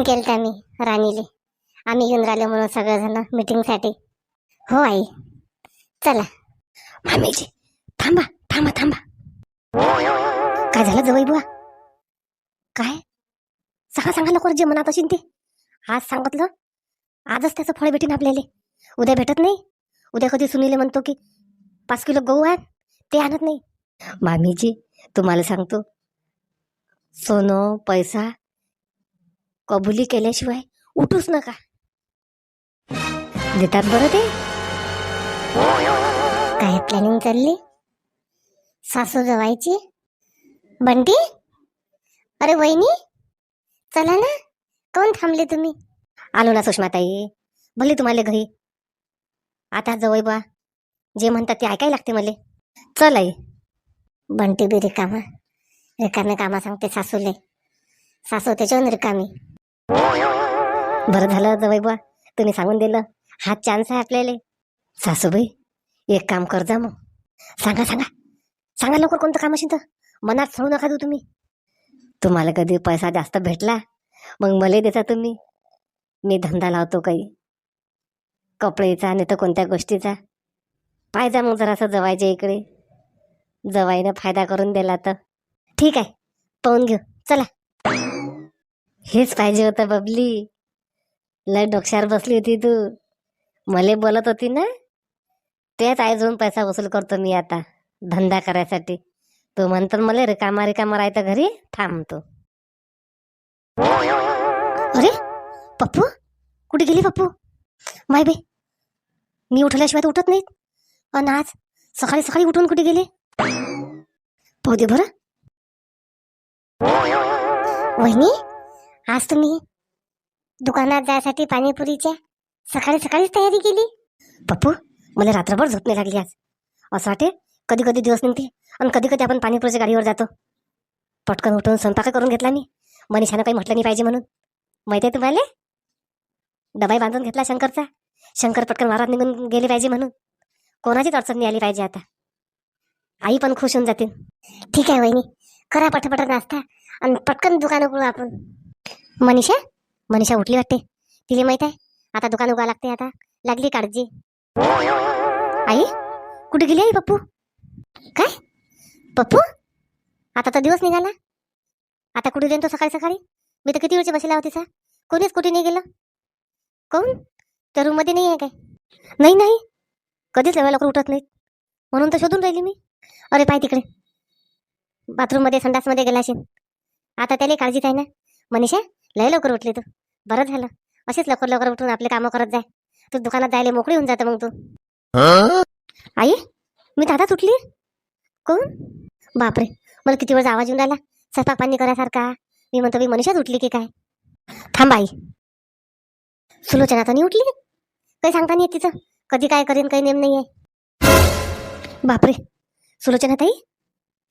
केलं आम्ही राणीले. आम्ही घेऊन राहिले म्हणून सगळेजण मीटिंगसाठी. हो आई, चला. मामीजी थांबा थांबा थांबा. काय झालं जवळ बुवा? काय सांगा सांगा लवकर, जे मनात असेल ते. आज सांगितलं, आजच त्याचं फळ भेटीन आपल्याला. उद्या भेटत नाही. उद्या कधी सुनीले म्हणतो की 5 किलो गहू आण, ते आणत नाही. मामीजी तुम्हाला सांगतो, सोनं पैसा कबुली केल्याशिवाय उठूच नका. देतात बरं ते. काय प्लॅनिंग चालली सासू जवायची? बंटी, अरे वहिनी, चला ना. कोण थांबले तुम्ही? आलो ना सुषमाताई, भले तुम्हाला घरी. आता जवळ बा जे म्हणतात ते ऐकायला लागते मला. चल आई. बंटी बी रिकामा रिकामे कामा सांगते सासूले. सासू त्याच्याहून रिकामी. बरं झालं जवळ बा तुम्ही सांगून दिलं. हा चान्स आहे आपल्याला. सासूबाई एक काम कर जा मग. सांगा सांगा सांगा लवकर, कोणतं काम असेल तर. मनात सोडू नका देऊ तुम्ही. तुम्हाला कधी पैसा जास्त भेटला मग मला देता तुम्ही. मी धंदा लावतो काही कपडेचा नाही तर कोणत्या गोष्टीचा. पाहिजा मग जरासं जवायच्या इकडे. जवाईनं फायदा करून दिला तर ठीक आहे, पाहून घेऊ. चला. हेच पाहिजे होतं बबली. लय डोक्यावर बसली होती तू. मले बोलत होती ना, तेच आईजून पैसा वसूल करतो मी आता धंदा करायसाठी. तू म्हणतात मला रिकामा रिकामा राहायचं घरी थांबतो. अरे पप्पू, कुठे गेली पप्पू? माय बाई, मी उठल्याशिवाय तर उठत नाहीत. आणि आज सकाळी सकाळी उठून कुठे गेले? पाहू दे बरं. वहिनी, आज तुम्ही दुकानात जायसाठी पाणीपुरीच्या सकाळी सकाळीच तयारी केली? पप्पू, मला रात्रभर झोप नाही लागली आज. असं वाटे कधी कधी दिवस निघते आणि कधी कधी आपण पाणीपुरीच्या गाडीवर जातो. पटकन उठून स्वयंपाक करून घेतला मी. मनीषानं काही म्हटलं नाही पाहिजे म्हणून. माहिती आहे तुम्हाला, डबाई बांधून घेतला शंकरचा. शंकर पटकन वारात निघून गेले पाहिजे म्हणून. कोणाचीच अडचण नाही आली पाहिजे आता. आई पण खुश होऊन जाते. ठीक आहे वहिनी, करा पटपट नाश्ता आणि पटकन दुकान उघडू आपण. मनीषा मनीषा उठली वाटते. तिला माहित आहे आता दुकान उघडा लागते. आता लागली काळजी. आई कुठे गेली आई? पप्पू काय? पप्पू आता तर दिवस निघाला. आता कुठे गेलो सकाळी सकाळी? मी तर किती वेळची बसला होती. कोणीच कुठे नाही गेलं. कोण त्या रूम मध्ये नाही आहे काय? नाही नाही, कधीच लवकर लवकर उठत नाहीत म्हणून तर शोधून राहिली मी. अरे पाय तिकडे, बाथरूम मध्ये संडासमध्ये गेला असेल. आता त्याला काळजीच आहे ना. मनीषा लय लवकर उठली तू. बरं झालं. असेच लवकर लवकर उठून आपले कामं करत जाय. तू दुकानात जायला मोकळी होऊन जातं मग तू. आई मी दादाच उठली. कोण? बापरे, मला किती वेळ आवाज येऊन राहिला स्वयंपाक पाणी करायसारखा. मी म्हणतो मी मनीषाच उठली की काय. थांब आई. सुलोचना तर नाही उठली. काही सांगता नाही तिचं कधी काय करीन, काही नेम नाही आहे. बापरे, सुलोचना ताई,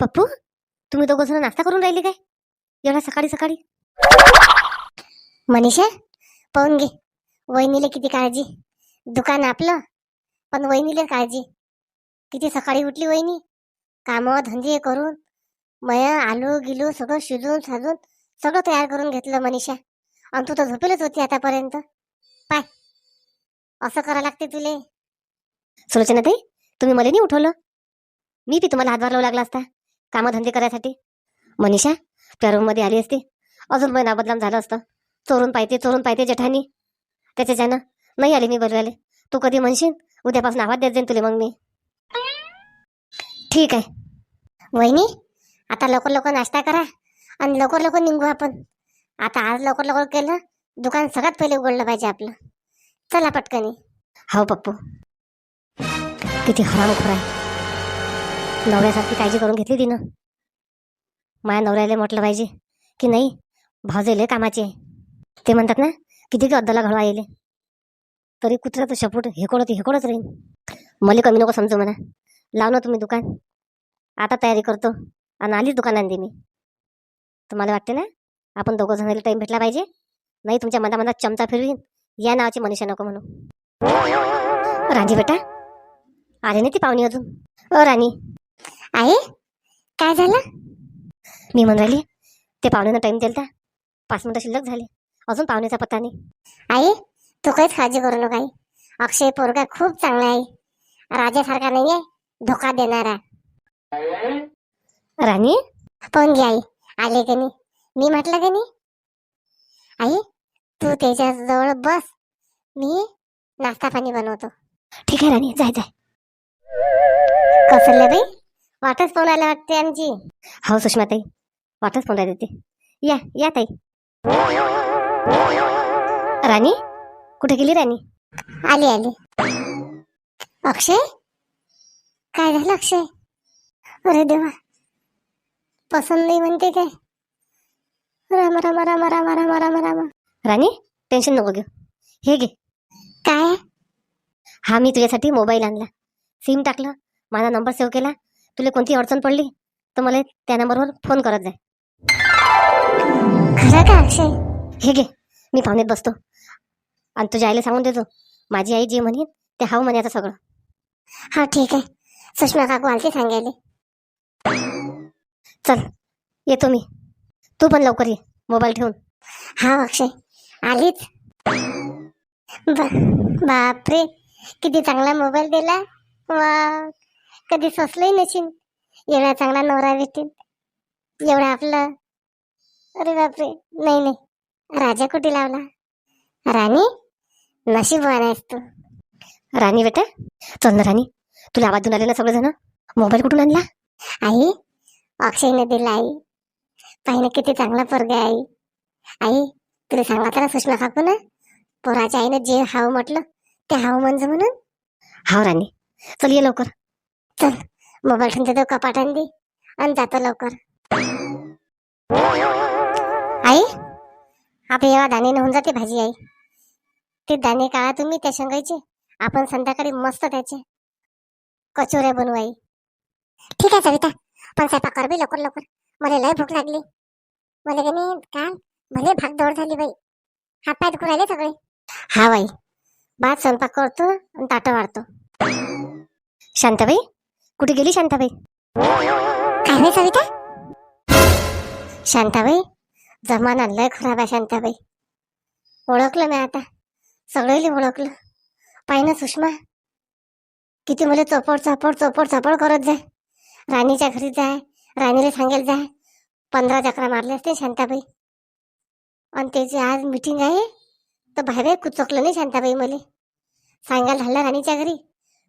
पप्पू, तुम्ही दोघं जण नाश्ता करून राहिले काय एवढा सकाळी सकाळी? मनीषा, पाहून घे वहिनीले किती काळजी. दुकान आपलं पण वहिनीले काळजी. किती सकाळी उठली वहिनी. कामं धंदे करून मया आलू गिलू सगळं शिजून साजून सगळं तयार करून घेतलं मनीषा. आणि तू तर झोपेलच होती आतापर्यंत. पाय, असं करा लागते तुले. सुलोचना ताई, तुम्ही मला नाही उठवलं. मी बी तुम्हाला हातभार लावू लागला असता कामधंदे करायसाठी. मनीषा त्या रूम मध्ये आली असती, अजून महिना बदनाम झालं असतं. चोरून पाहिजे जेठानी. त्याच्यानं नाही आले मी बोलवायला. तू कधी म्हणशील उद्यापासून आवाज देत जाईन तुले मग मी. ठीक आहे वहिनी, आता लवकर लवकर नाश्ता करा आणि लवकर लवकर निघू आपण. आता आज लवकर लवकर केलं दुकान सगळ्यात पहिले उघडलं पाहिजे आपलं. चला पटकनी. हो पप्पू, किती हरामखोर आहे. नवऱ्यासारखी काळजी करून घेतली तिनं. माझ्या नवऱ्याला म्हटलं पाहिजे की नाही भावजेले कामाची आहे. ते म्हणतात ना किती की अद्दाला घडवा येले तरी कुत्र्याचं शपूट हेकोडच राहीन. मला कमी नको समजू म्हणा. लाव ना तुम्ही दुकान. आता तयारी करतो आणि आलीच दुकानात मी. तुम्हाला वाटते ना आपण दोघं जणांना टाइम भेटला पाहिजे. नाही तुमच्या मनात चमचा फिरवीन या नावाची मनीषा नको म्हणू. राणी बेटा, आले नाही ती पाहुणी अजून? राणी आहे काय झालं? मी म्हणून राहिली ते पाहुण्यानं टाइम दिलता. 5 मिनिटं शिल्लक झाले अजून पाहुण्याचा पत्ता नाही. आई तू काहीच काळजी करू नका आई. अक्षय पोरगा खूप चांगला आहे. राजासारखा नाहीये, धोका देणारा. राणी पण घे आई, आले की नाही. मी म्हटलं की नाही आई, तू त्याच्या जवळ बस, मी नाश्ता पाणी बनवतो. ठीक आहे राणी, जाय जाय. कसलं बाई, वाटच पाहुणाला वाटते आमची. हो सुषमाताई, वाटच फोन देते. या या ताई. राणी कुठे गेली राणी? आली आली. अक्षय, काय झालं अक्षय? अरे देवा, पसंत नाही म्हणते काय? राम राम राम राम राम राम राम. राणी टेन्शन नको घेऊ. हे घे. काय? हा मी तुझ्यासाठी मोबाईल आणला, सिम टाकलं, माझा नंबर सेव्ह केला. तुला कोणती अडचण पडली तर मला त्या नंबरवर फोन करत जाय. खरं का अक्षय? हे घे, मी पाहुण्यात बसतो आणि तुझ्या आईला सांगून देतो, माझी आई जे म्हणेन ते हाव म्हणे आता सगळं. हा ठीक आहे. सुषमा काकू आलते सांगायले. चल येतो मी, तू पण लवकर ये मोबाईल ठेवून. हा अक्षय, आलीच. बापरे, किती चांगला मोबाईल दिला. वा, कधी सोचलंही नशीन एवढा चांगला नवरा भेटेल. एवढा आपलं, अरे बापरे. नाही नाही, राजा कुठे लावला. राणी, नशीबवान आहेस तू. राणी बेटा, चल ना राणी, तुला आवाज देऊन आले ना सगळेजण. मोबाईल कुठून आणला? आई, अक्षयने दिला. आई पाहिजे किती चांगला पोरगा आहे. आई तुला सांगत ना सुषमा काकू ना, पोराच्या आईने जे हाव म्हटलं ते हाव म्हणजे म्हणून. हाव राणी, चल ये लवकर. चल, मोबाईल ठेवून देतो कपाटान दे आणि जातो लवकर. आई, आपली एव्हा दाणे होऊन जाते भाजी. आई, ते दाणे काढा तुम्ही त्या शेंगायचे, आपण संध्याकाळी मस्त त्याचे कचोऱ्या बनवू. आई ठीक आहे सविता, पण स्वयंपाक कर बी लवकर लवकर. मला लय भूक लागली. मला की नाही काल भले भाग दौड झाली बाई, हातपाय दुखू राहिले सगळे. हा बाई, भात स्वयंपाक करतो आणि ताटं वाढतो. शांताबाई कुठे गेली? शांताबाई काय बाई सविता? शांताबाई, जमाना लय खराब आहे शांताबाई. ओळखलं मी आता, सगळेले ओळखलं. पाहिजे सुषमा, किती मला चोपड चोपड चोपड चोपड करत जाय. राणीच्या घरी जाय, राणीला सांगेल जाय. 15 चक्रा मारले असते शांताबाई. आणि त्याची आज मीटिंग आहे तर बाहेर कुचकलं नाही शांताबाई. मला सांगायला झालं राणीच्या घरी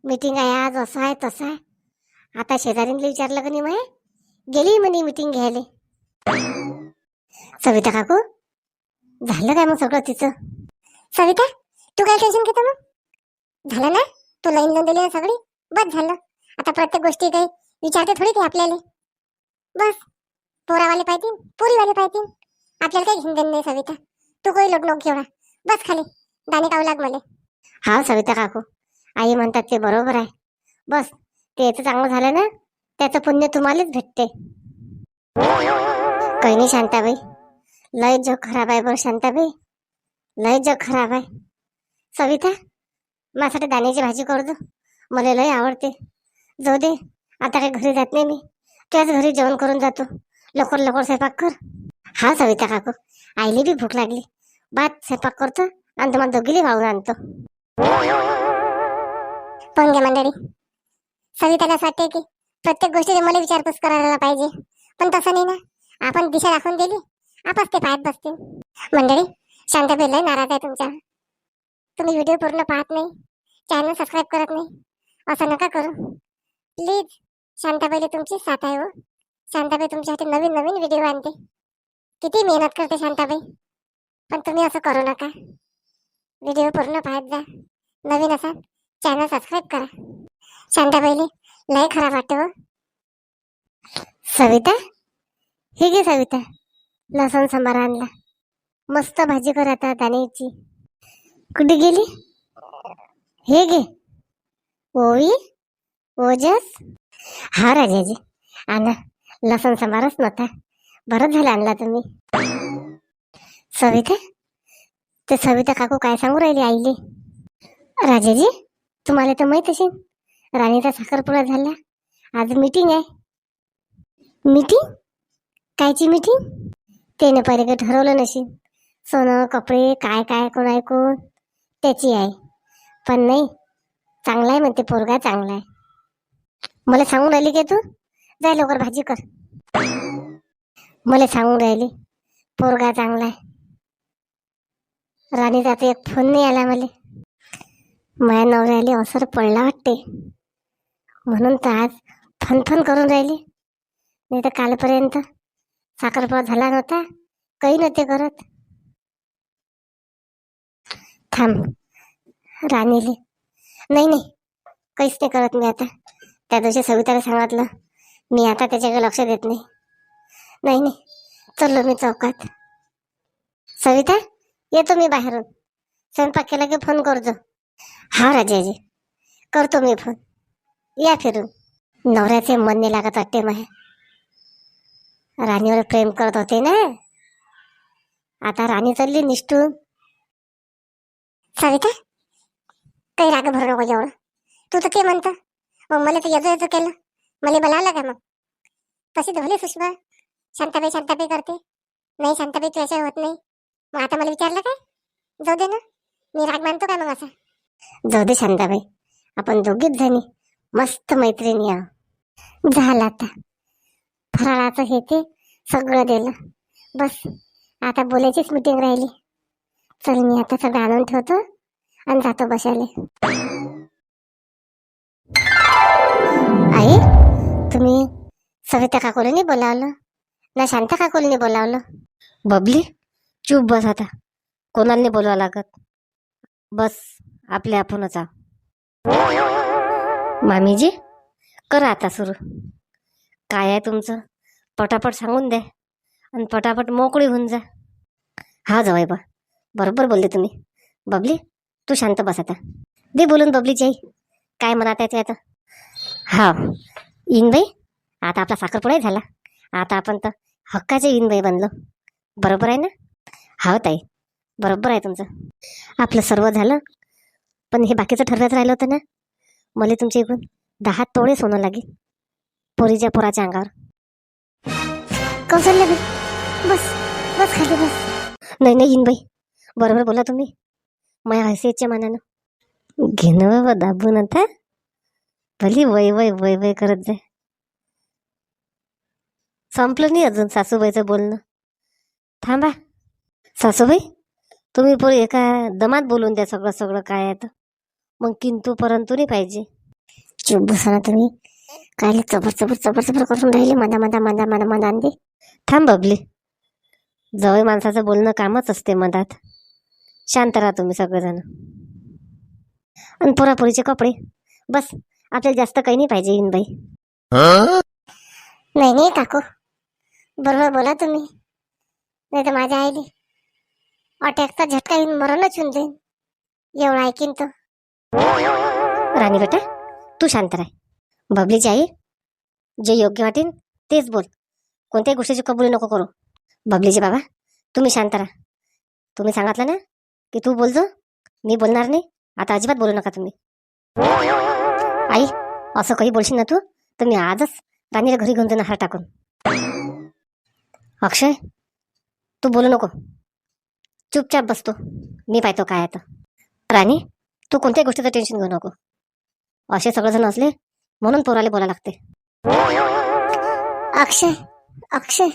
मीटिंग आहे आज, असं आहे तसं आहे. आता शेजारीला विचारलं का नाही, माय गेली म्हणे मीटिंग घ्यायला. सविता काकू, झालं काय मग सगळं तिचं? सविता, तू काय टेन्शन घेतो मग? झालं ना, तू लाईन लावून दिली ना सगळी, बस झालं. आता प्रत्येक गोष्टी काही विचारते थोडी काही आपल्याला. बस, पोरावाले पाहिजे, पोरीवाले पाहिजे, आपल्याला काही घेऊन देणं नाही. सविता, तू काही लोट नको एवढा. बस खाली, दाणे काढू लाग मला. हा सविता काकू, आई म्हणतात ते बरोबर आहे. बस, ते चांगलं झालं ना, त्याचं पुण्य तुम्हालाच भेटते. काही नाही शांताबाई, लय जग खराब आहे बरं शांताबाई, लय जग खराब आहे. सविता, माझ्यासाठी दाण्याची भाजी कर दो, मला लय आवडते. जाऊ दे, आता काही घरी जात नाही मी, त्याच घरी जेवण करून जातो. लवकर लवकर स्वयंपाक कर. हा सविता काकू, आईली बी भूक लागली. भात स्वयंपाक करतो आणि तुम्हाला दोघीली वाळून आणतो. पण घ्या मंडळी, सविताला असं वाटते की प्रत्येक गोष्टीने मला विचारपूस करायला पाहिजे, पण तसं नाही ना. आपण दिशा दाखवून दिली, आपच ते पाहत बसतील. मंडळी, शांताबाई लय नाराज आहे तुमच्या. तुम्ही व्हिडिओ पूर्ण पाहत नाही, चॅनल सबस्क्राईब करत नाही, असं नका करू प्लीज. शांताबाईला तुमची साथ आहे हो. शांताबाई तुमच्यासाठी नवीन नवीन व्हिडिओ आणते, किती मेहनत करते शांताबाई. पण तुम्ही असं करू नका, व्हिडिओ पूर्ण पाहत जा. नवीन असाल चॅनल सबस्क्राईब करा. शांताबाईले लय खराब वाटतं हो. सविता, हे घे सविता, लसूण सांबार आणला, मस्त भाजी कर आता दाण्याची. कुठे गेली? हे घे ओवी, ओजस. हा राजाजी, आणा. लसूण सांबारच नव्हता, बरंच झालं आणला तुम्ही. सविता, ते सविता काकू काय सांगू राहिली आईले? राजाजी, तुम्हाला तर माहित असेल, राणीचा साखरपुडा झाला, आज मीटिंग आहे. मीटिंग? कायची मीटिंग? त्याने पहिले काही ठरवलं नशील, सोनं कपडे काय काय कोण ऐकून त्याची आहे. पण नाही, चांगला आहे म्हणते पोरगा, चांगला आहे. मला सांगून राहिली की तू जाय लवकर भाजी कर. मला सांगून राहिली पोरगा चांगला आहे. राणीचा आता एक फोन नाही आला मला. माझ्या नवऱ्याले अवसर पडला वाटते, म्हणून तर आज फोन फोन करून राहिली. नाही तर कालपर्यंत साखरपुडा झाला नव्हता, काही नव्हते करत. थांब राणीले, नाही नाही काहीच नाही करत मी आता. त्या दिवशी सविताला सांगितलं, मी आता त्याच्याकडे लक्ष देत नाही. नाही नाही चाललो मी चौकात. सविता येतो मी बाहेरून, स्वयंपाक केला की फोन करतो. हा राजाजी करतो मी फोन, या फिरून. नवऱ्याचे मन नाही लागत वाटते माहे. राणीवर प्रेम करत होते ना, आता राणी चालली निष्ठून. सविता काही राग भरू नको एवढं. तू तर ते म्हणतं मग मला तर याचं याचं केलं, मला बोलावलं का मग? तशी तर भले सुषमा शांताबाई शांताबाई करते. नाही शांताबाई तू अशा होत नाही. मग आता मला विचारलं काय? जाऊ दे ना, मी राग मानतो का मग असा? जाऊ दे शांताबाई, आपण दोघीच जणी मस्त मैत्रिणी आहो. झालं आता फराळाचं हे ते सगळं दिलं, बस आता बोलायचीच मीटिंग राहिली. चल मी आता सगळं आणून ठेवतो आणि जातो बसायला. आई तुम्ही सविता काकोलीने बोलावलं ना शांता काकोलीने बोलावलं? बबली चूप बस आता, कोणाला नाही बोलवा लागत. बस आपले आपणच आहो. मामीजी करा आता सुरू. काय आहे तुमचं पटापट सांगून द्या आणि पटापट मोकळी होऊन जा. हा जावई बा, बरोबर बोलले तुम्ही. बबली तू शांत बस आता. दे बोलून बबलीची आई, काय म्हणत आहे ते आता. हा इनबाई, आता आपला साखरपुडाही झाला, आता आपण तर हक्काचे इनबाई बनलो. बरोबर आहे ना? हा ताई बरोबर आहे तुमचं. आपलं सर्व झालं, पण हे बाकीचं ठरवायचं राहिलं होतं ना. मला तुमच्या इकडून 10 तोळे सोनं लागेल पोरीच्या पोराच्या अंगावर. कौशल्य बस बस खाली बस. नाही नाही इनबाई, बरोबर बोला तुम्ही. माझ्या हैसियतच्या मानानं घेणं बाबा दाबून आता. भली वय वय वय वय करत जाय. संपलं नाही अजून सासूबाईचं बोलणं. थांबा सासूबाई, तुम्ही पोरी एका दमात बोलून द्या सगळं सगळं काय आहे तर. मग किंतु परंतु नाही पाहिजे. चुप बसा ना तुम्ही, काय चबर चबर चबर चबर करून राहिले मधा मधा मधा मधा मधा अंधी. थांब बबली, जवळ माणसाचं बोलणं कामच असते मधात. शांत राहा तुम्ही सगळेजण. आणि पोरापोरीचे कपडे बस, आपल्याला जास्त काही नाही पाहिजे इनबाई. नाही नाही काकू, बरोबर बोला तुम्ही. नाही तर माझ्या आईने अटॅकचा झटका येऊन मरणच होऊन जाईल, एवढं ऐकीन तो. राणी बेटा तू शांत राह. बबलीची आई, जे योग्य वाटेल तेच बोल, कोणत्याही गोष्टीची कबुली नको करू. बबलीचे बाबा तुम्ही शांत राहा. तुम्ही सांगितलं ना की तू बोलतो, मी बोलणार नाही. आता अजिबात बोलू नका तुम्ही. आई असं काही बोलशील ना तू तर मी आजच राणीला घरी घेऊन जाणार हार टाकून. अक्षय तू बोलू नको, चुपचाप बसतो, मी पाहतो काय आहे तर. राणी तू कोणत्याही गोष्टीचं टेन्शन घेऊ नको. असे सगळेजण असले म्हणून पोराला बोलायला लागते. अक्षय अक्षय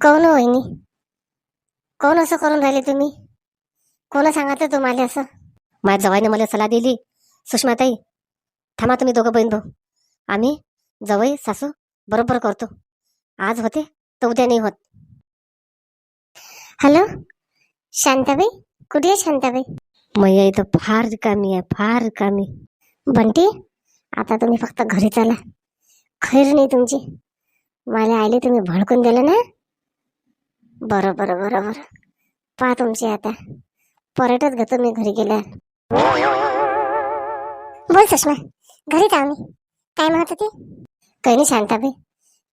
कोण वहिनी, कोण असं करून राहिले तुम्ही? कोण सांगितलं तुम्हाला असं? माझ्या जवाईने मला सलाह दिली. सुषमाताई थांबा तुम्ही दोघं बहीण भाऊ, आम्ही जवई सासू बरोबर करतो. आज होते तर उद्या नाही होत. हॅलो शांताबाई, कुठे आहे शांताबाई? मैया इथं फार रिकामी आहे, फार रिकामी. बंटी आता तुम्ही फक्त घरी चला, खैर नाही तुमची. मला आले तुम्ही भडकून दिलं ना. बरं बरं बरं बरं, पहा तुमची आता परतच घेतो मी घरी गेल्या. बोल सुषमा, घरीच आहो मी. काय म्हणत होती? काही नाही शांताबाई,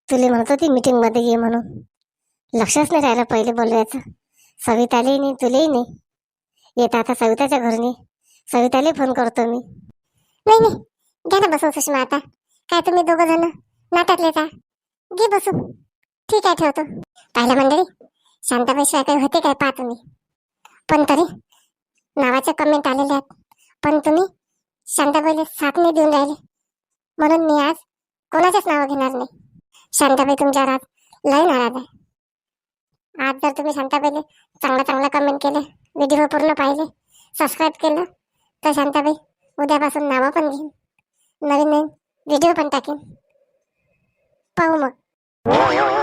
तुला म्हणत होती मीटिंग मध्ये ये म्हणून. लक्षच नाही राहिलं पहिले बोलवायचं. सवितालाही नाही तुलाही नाही. येत आता सविताच्या घरनी, सविताला फोन करतो मी. नाही नाही घ्या ना बसून सुषमा. आता काय तुम्ही दोघं जण नात्यातले का? घे बसून. ठीक आहे ठेवतो. पाहिलं मंडळी, शांताबाईशिवाय काही होते काय पहा तुम्ही. पण तरी नावाचे कमेंट आलेले आहेत, पण तुम्ही शांताबाईला साथ नाही देऊन राहिले. म्हणून मी आज कोणाचेच नाव घेणार नाही. शांताबाई तुमच्यावर आज लय नाराज आहे. आज जर तुम्ही शांताबाईला चांगला चांगला कमेंट केले, व्हिडिओ पूर्ण पाहिले, सबस्क्राईब केलं, तर शांताबाई उद्यापासून नावं पण घेईन, नवीन नवीन व्हिडिओ पण टाकेन. पाहू मग.